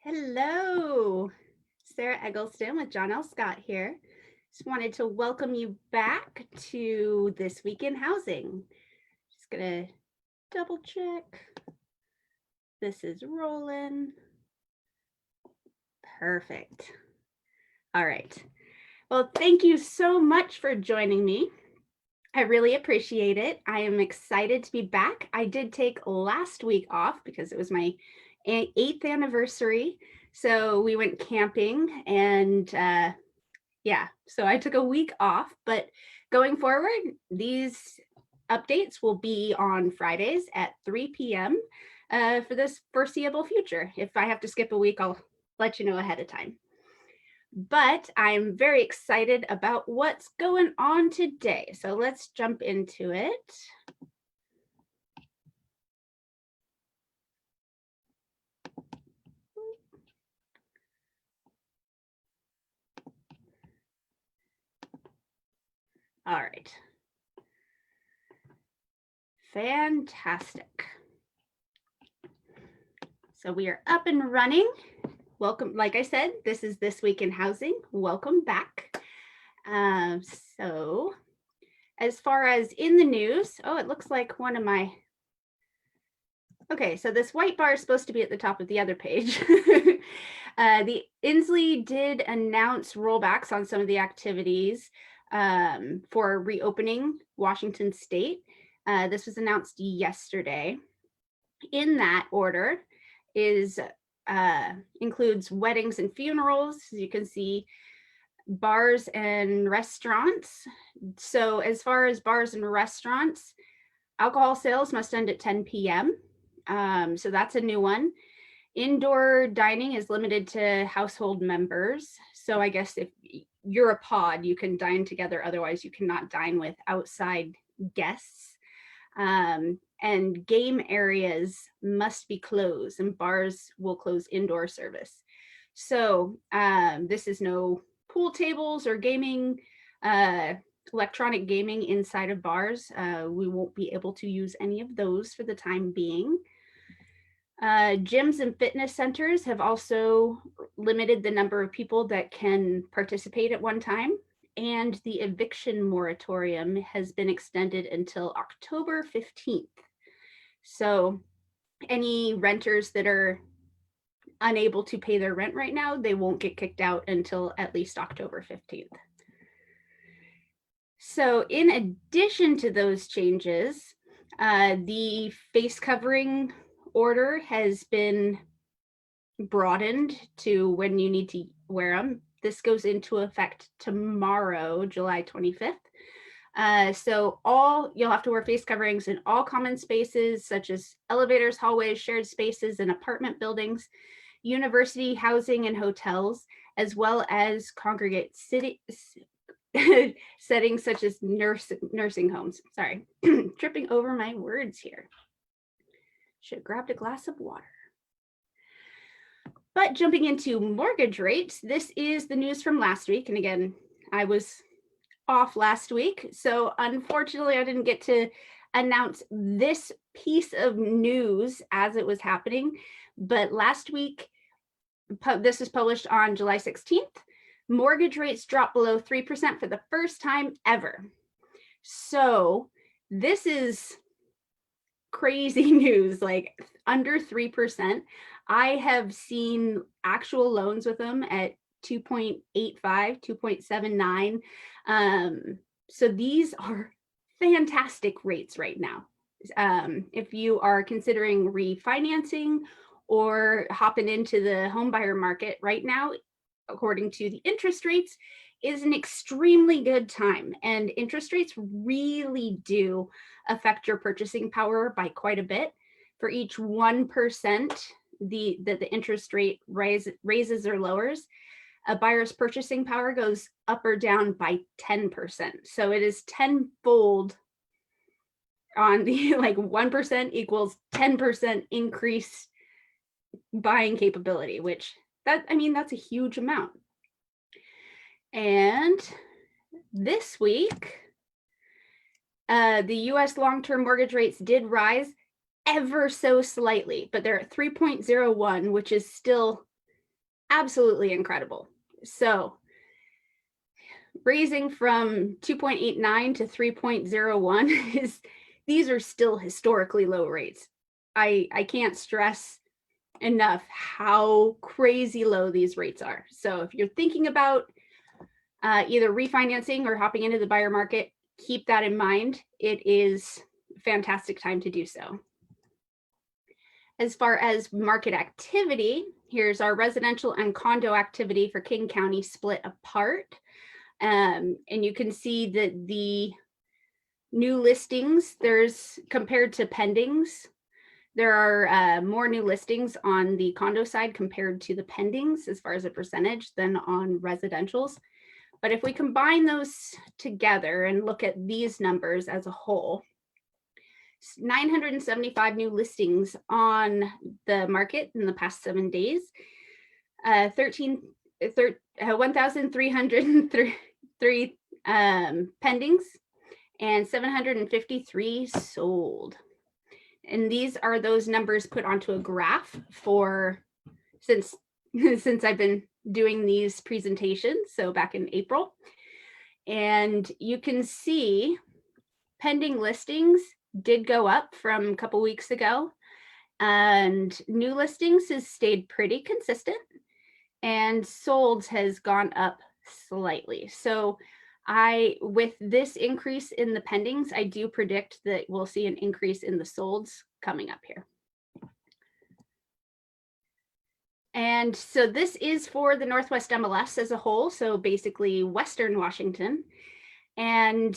Hello, Sarah Eggleston with John L. Scott here. Just wanted to welcome you back to This Week in Housing. Just gonna double check. This is rolling. Perfect. All right. Well, thank you so much for joining me. I really appreciate it. I am excited to be back. I did take last week off because it was my 8th anniversary. So we went camping and so I took a week off, but going forward, these updates will be on Fridays at 3 p.m. For this foreseeable future. If I have to skip a week, I'll let you know ahead of time. But I'm very excited about what's going on today. So let's jump into it. All right. Fantastic. So we are up and running. Welcome. Like I said, this is This Week in Housing. Welcome back. So as far as in the news, it looks like one of my, okay, so this white bar is supposed to be at the top of the other page. The Inslee did announce rollbacks on some of the activities for reopening Washington State. This was announced yesterday. In that order is includes weddings and funerals. As you can see, bars and restaurants. So as far as bars and restaurants, alcohol sales must end at 10 p.m. So that's a new one. Indoor dining is limited to household members. So I guess if you're a pod, you can dine together. Otherwise, you cannot dine with outside guests. And game areas must be closed, and bars will close indoor service. So this is no pool tables or gaming, electronic gaming inside of bars. We won't be able to use any of those for the time being. Gyms and fitness centers have also limited the number of people that can participate at one time. And the eviction moratorium has been extended until October 15th. So any renters that are unable to pay their rent right now, they won't get kicked out until at least October 15th. So in addition to those changes, the face covering order has been broadened to when you need to wear them. This goes into effect tomorrow, July 25th. So you'll have to wear face coverings in all common spaces, such as elevators, hallways, shared spaces, and apartment buildings, university housing and hotels, as well as congregate settings such as nursing homes. Sorry, tripping over my words here. Should have grabbed a glass of water. But jumping into mortgage rates, this is the news from last week. And again, I was off last week, so unfortunately I didn't get to announce this piece of news as it was happening. But last week, this was published on July 16th. Mortgage rates dropped below 3% for the first time ever. So this is crazy news, like under 3%. I have seen actual loans with them at 2.85, 2.79. So these are fantastic rates right now. If you are considering refinancing or hopping into the home buyer market right now, according to the interest rates, is an extremely good time. And interest rates really do affect your purchasing power by quite a bit. For each 1% that the interest rate raises or lowers, a buyer's purchasing power goes up or down by 10%. So it is tenfold on the 1% equals 10% increase buying capability, which that's a huge amount. And this week, the US long-term mortgage rates did rise ever so slightly, but they're at 3.01, which is still absolutely incredible. So raising from 2.89 to 3.01 is, these are still historically low rates. I can't stress enough how crazy low these rates are. So if you're thinking about either refinancing or hopping into the buyer market, keep that in mind. It is a fantastic time to do so. As far as market activity, here's our residential and condo activity for King County split apart. And you can see that the new listings, there's, compared to pendings, there are more new listings on the condo side compared to the pendings as far as a percentage than on residentials. But if we combine those together and look at these numbers as a whole, 975 new listings on the market in the past 7 days, 1,303 pendings, and 753 sold. And these are those numbers put onto a graph for since I've been doing these presentations, so back in April. And you can see pending listings did go up from a couple weeks ago, and new listings has stayed pretty consistent, and solds has gone up slightly. So with this increase in the pendings, I do predict that we'll see an increase in the solds coming up here. And so this is for the Northwest MLS as a whole, so basically Western Washington. And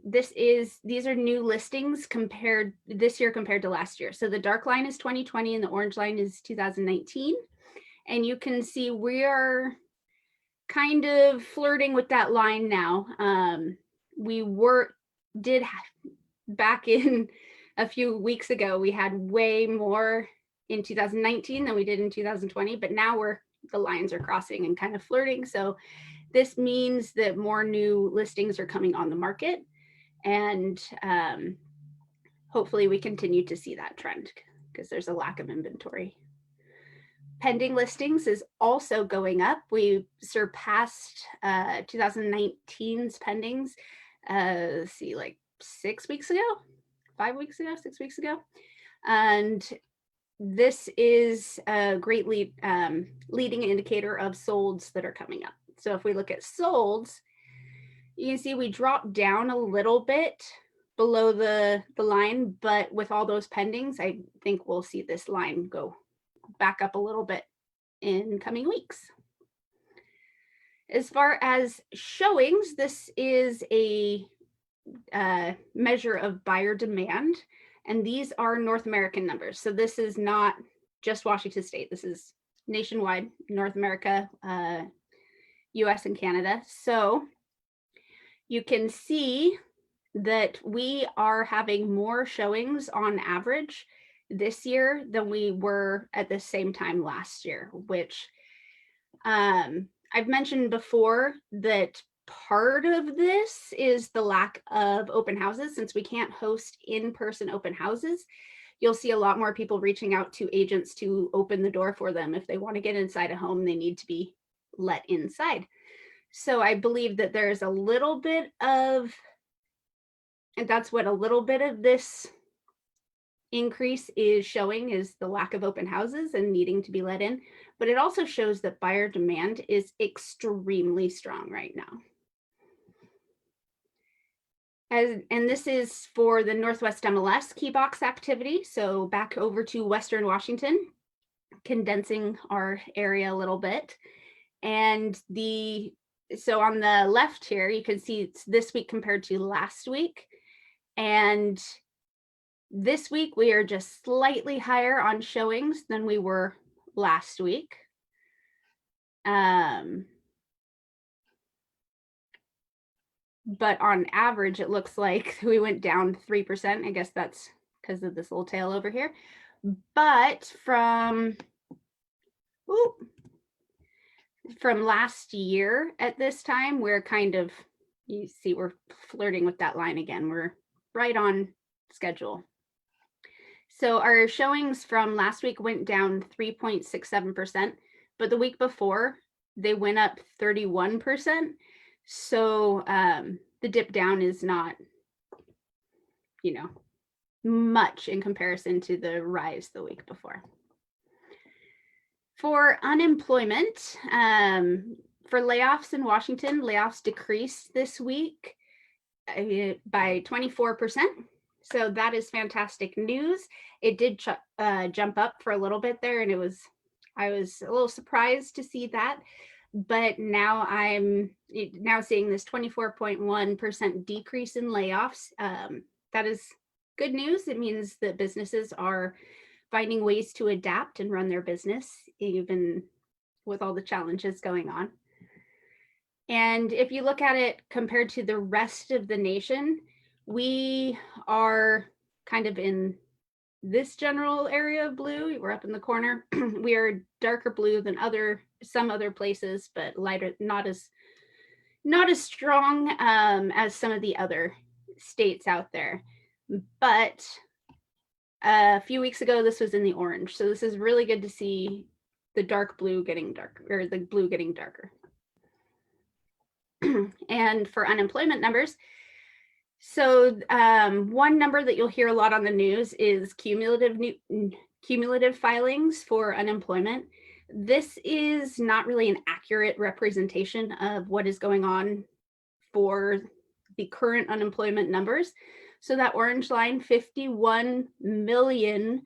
these are new listings compared this year compared to last year. So the dark line is 2020 and the orange line is 2019. And you can see we are kind of flirting with that line now. Back in a few weeks ago, we had way more in 2019 than we did in 2020, but now the lines are crossing and kind of flirting. So this means that more new listings are coming on the market, and hopefully we continue to see that trend because there's a lack of inventory. Pending listings is also going up. We surpassed 2019's pendings, like 6 weeks ago, 5 weeks ago, 6 weeks ago. And this is a great leading indicator of solds that are coming up. So if we look at solds, you can see we dropped down a little bit below the line, but with all those pendings, I think we'll see this line go back up a little bit in coming weeks. As far as showings, this is a measure of buyer demand, and these are North American numbers. So this is not just Washington State. This is nationwide, North America, US and Canada. So you can see that we are having more showings on average this year than we were at the same time last year, which I've mentioned before that part of this is the lack of open houses. Since we can't host in-person open houses, you'll see a lot more people reaching out to agents to open the door for them. If they want to get inside a home, they need to be let inside. So I believe that there's a little bit of, and that's what a little bit of this increase is showing, is the lack of open houses and needing to be let in. But it also shows that buyer demand is extremely strong right now. And this is for the Northwest MLS key box activity. So back over to Western Washington, condensing our area a little bit. And so on the left here, you can see it's this week compared to last week. And this week, we are just slightly higher on showings than we were last week. But on average, it looks like we went down 3%. I guess that's because of this little tail over here. But from last year at this time, we're kind of, you see, we're flirting with that line again. We're right on schedule. So our showings from last week went down 3.67%, but the week before they went up 31%. So the dip down is not, much in comparison to the rise the week before. For unemployment, for layoffs in Washington, layoffs decreased this week by 24%. So that is fantastic news. It did jump up for a little bit there, and I was a little surprised to see that. But now I'm seeing this 24.1% decrease in layoffs. That is good news. It means that businesses are finding ways to adapt and run their business, even with all the challenges going on. And if you look at it compared to the rest of the nation, we are kind of in this general area of blue. We're up in the corner. We are darker blue than some other places, but lighter, not as strong as some of the other states out there. But a few weeks ago, this was in the orange. So this is really good to see the dark blue getting darker, or the blue getting darker. And for unemployment numbers, so one number that you'll hear a lot on the news is cumulative filings for unemployment. This is not really an accurate representation of what is going on for the current unemployment numbers. So that orange line, 51 million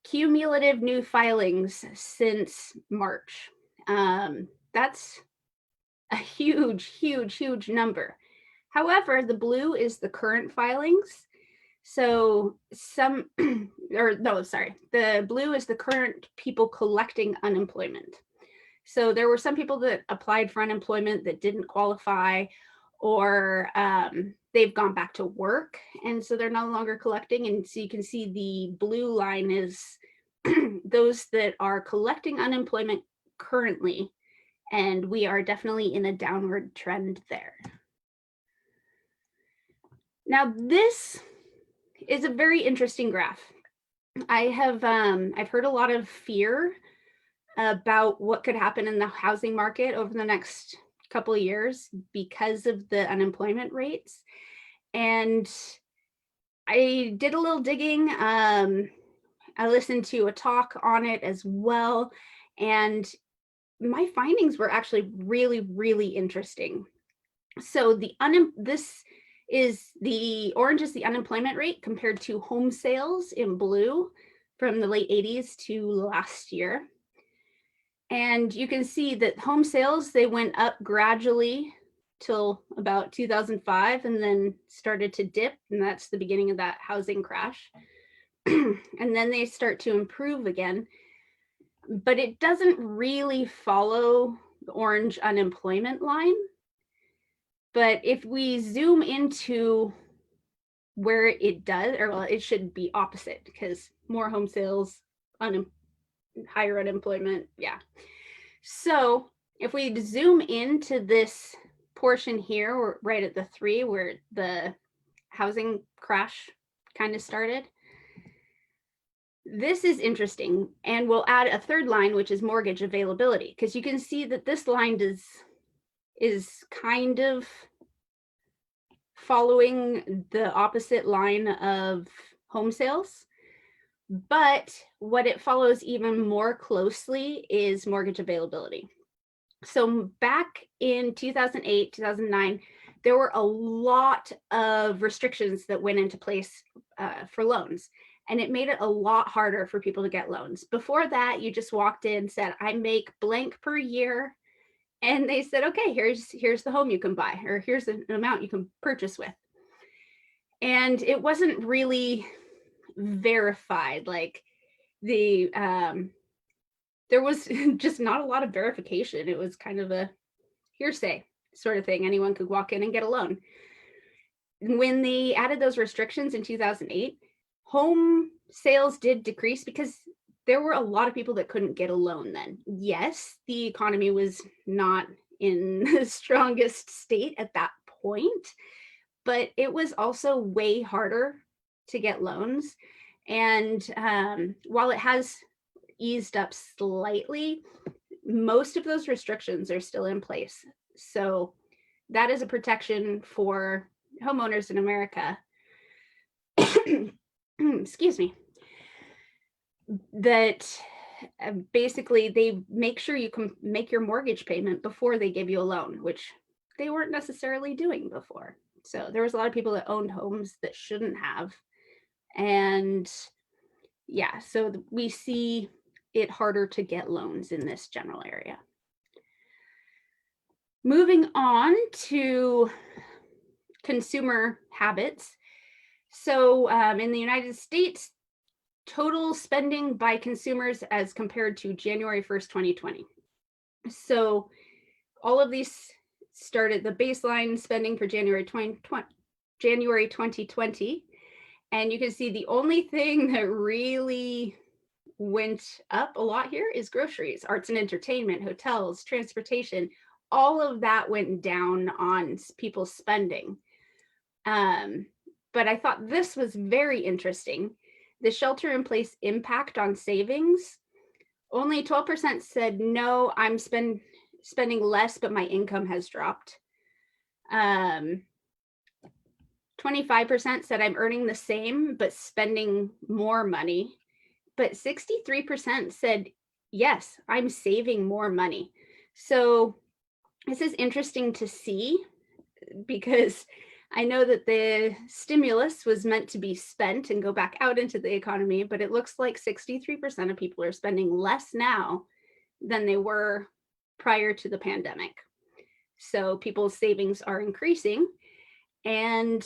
cumulative new filings since March. That's a huge number. However, the blue is the current filings. So the blue is the current people collecting unemployment. So there were some people that applied for unemployment that didn't qualify, or they've gone back to work, and so they're no longer collecting. And so you can see the blue line is those that are collecting unemployment currently, and we are definitely in a downward trend there. Now, this is a very interesting graph. I've heard a lot of fear about what could happen in the housing market over the next couple of years because of the unemployment rates. And I did a little digging. I listened to a talk on it as well. And my findings were actually really interesting. So the orange is the unemployment rate compared to home sales in blue from the late 80s to last year. And you can see that home sales, they went up gradually till about 2005 and then started to dip. And that's the beginning of that housing crash. And then they start to improve again. But it doesn't really follow the orange unemployment line. But if we zoom into where it does, it should be opposite, because more home sales, higher unemployment. Yeah. So if we zoom into this portion here, we're right at the 3 where the housing crash kind of started. This is interesting, and we'll add a third line, which is mortgage availability, because you can see that this line is kind of following the opposite line of home sales. But what it follows even more closely is mortgage availability. So back in 2008, 2009, there were a lot of restrictions that went into place for loans. And it made it a lot harder for people to get loans. Before that, you just walked in, said, I make blank per year. And they said, okay, here's the home you can buy, or here's an amount you can purchase with. And it wasn't really verified. Like there was just not a lot of verification. It was kind of a hearsay sort of thing. Anyone could walk in and get a loan. When they added those restrictions in 2008, home sales did decrease because there were a lot of people that couldn't get a loan then. Yes, the economy was not in the strongest state at that point, but it was also way harder to get loans. And while it has eased up slightly, most of those restrictions are still in place. So that is a protection for homeowners in America. Excuse me. That basically they make sure you can make your mortgage payment before they give you a loan, which they weren't necessarily doing before. So there was a lot of people that owned homes that shouldn't have. And yeah, so we see it harder to get loans in this general area. Moving on to consumer habits. So in the United States, total spending by consumers as compared to January 1st, 2020. So all of these started the baseline spending for January 2020. And you can see the only thing that really went up a lot here is groceries, arts and entertainment, hotels, transportation. All of that went down on people's spending. But I thought this was very interesting. The shelter in place impact on savings. Only 12% said, no, I'm spending less, but my income has dropped. 25% said I'm earning the same, but spending more money. But 63% said, yes, I'm saving more money. So this is interesting to see because I know that the stimulus was meant to be spent and go back out into the economy, but it looks like 63% of people are spending less now than they were prior to the pandemic. So people's savings are increasing. And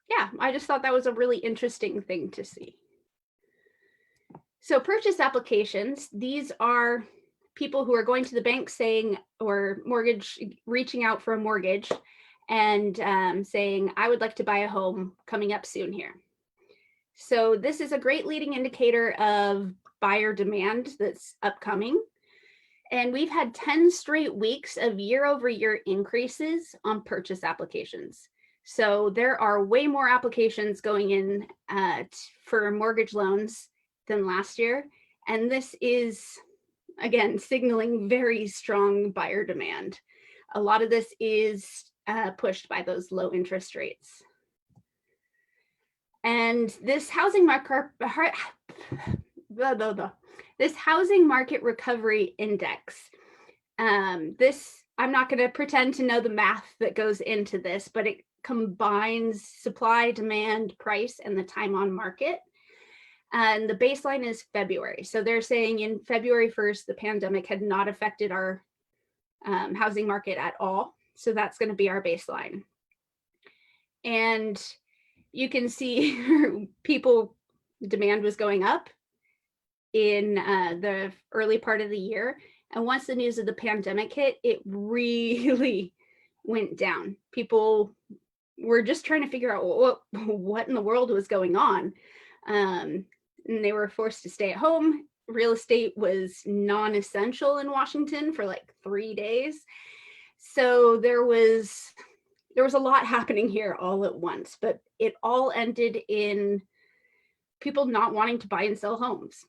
yeah, I just thought that was a really interesting thing to see. So purchase applications, these are people who are going to the bank saying, or reaching out for a mortgage and saying, I would like to buy a home coming up soon here. So this is a great leading indicator of buyer demand that's upcoming. And we've had 10 straight weeks of year-over-year increases on purchase applications. So there are way more applications going in for mortgage loans than last year. And this is, again, signaling very strong buyer demand. A lot of this is pushed by those low interest rates. And this housing market recovery index, this, I'm not going to pretend to know the math that goes into this, but it combines supply, demand, price, and the time on market. And the baseline is February. So they're saying in February 1st, the pandemic had not affected our housing market at all. So that's going to be our baseline. And you can see demand was going up in the early part of the year. And once the news of the pandemic hit, it really went down. People were just trying to figure out what in the world was going on. And they were forced to stay at home. Real estate was non-essential in Washington for like 3 days. So there was a lot happening here all at once, but it all ended in people not wanting to buy and sell homes.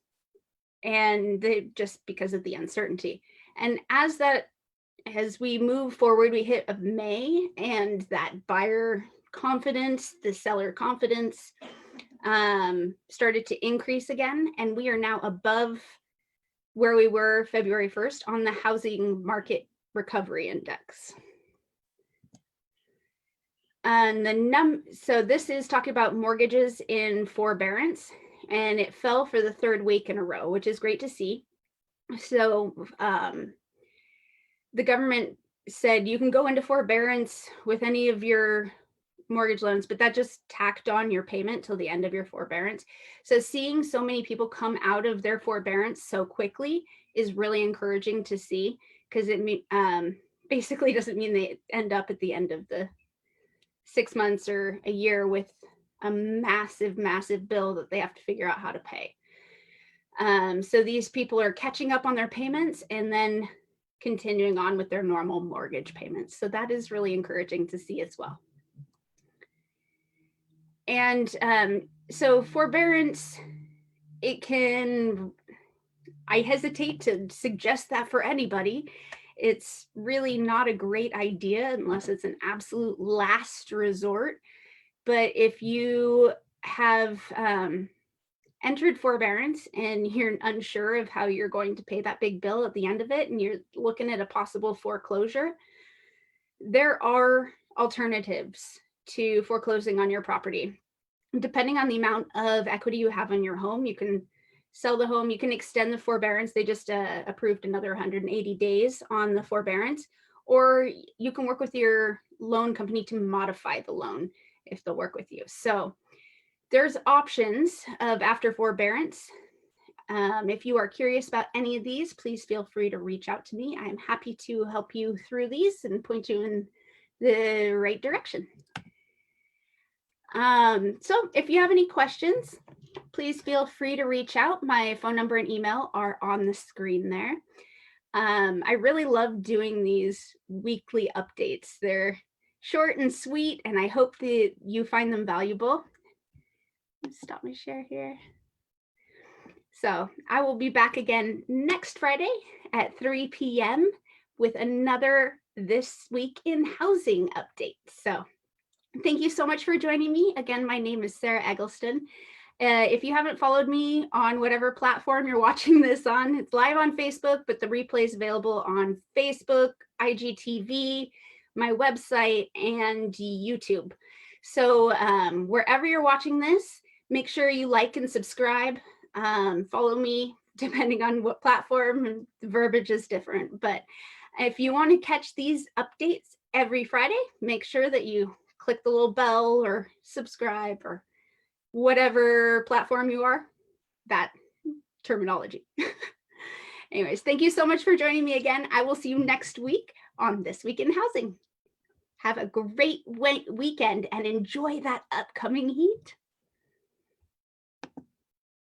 And just because of the uncertainty. And as we move forward, we hit of May, and that buyer confidence, the seller confidence started to increase again. And we are now above where we were February 1st on the housing market recovery index. And so this is talking about mortgages in forbearance, and it fell for the 3rd week in a row, which is great to see. So the government said you can go into forbearance with any of your mortgage loans, but that just tacked on your payment till the end of your forbearance. So seeing so many people come out of their forbearance so quickly is really encouraging to see, because it basically doesn't mean they end up at the end of the 6 months or a year with a massive, massive bill that they have to figure out how to pay. So these people are catching up on their payments and then continuing on with their normal mortgage payments. So that is really encouraging to see as well. And so forbearance, it can I hesitate to suggest that for anybody. It's really not a great idea unless it's an absolute last resort. But if you have entered forbearance and you're unsure of how you're going to pay that big bill at the end of it, and you're looking at a possible foreclosure, there are alternatives to foreclosing on your property. Depending on the amount of equity you have on your home, you can sell the home, you can extend the forbearance. They just approved another 180 days on the forbearance, or you can work with your loan company to modify the loan if they'll work with you. So there's options of after forbearance. If you are curious about any of these, please feel free to reach out to me. I'm happy to help you through these and point you in the right direction. So if you have any questions, please feel free to reach out. My phone number and email are on the screen there. I really love doing these weekly updates. They're short and sweet, and I hope that you find them valuable. Stop my share here. So I will be back again next Friday at 3 p.m. with another This Week in Housing update. So thank you so much for joining me. Again, my name is Sarah Eggleston. If you haven't followed me on whatever platform you're watching this on, it's live on Facebook, but the replay is available on Facebook, IGTV, my website, and YouTube. So wherever you're watching this, make sure you like and subscribe. Follow me depending on what platform, and the verbiage is different. But if you want to catch these updates every Friday, make sure that you click the little bell or subscribe or whatever platform you are, that terminology. Anyways, thank you so much for joining me again. I will see you next week on This Week in Housing. Have a great weekend and enjoy that upcoming heat.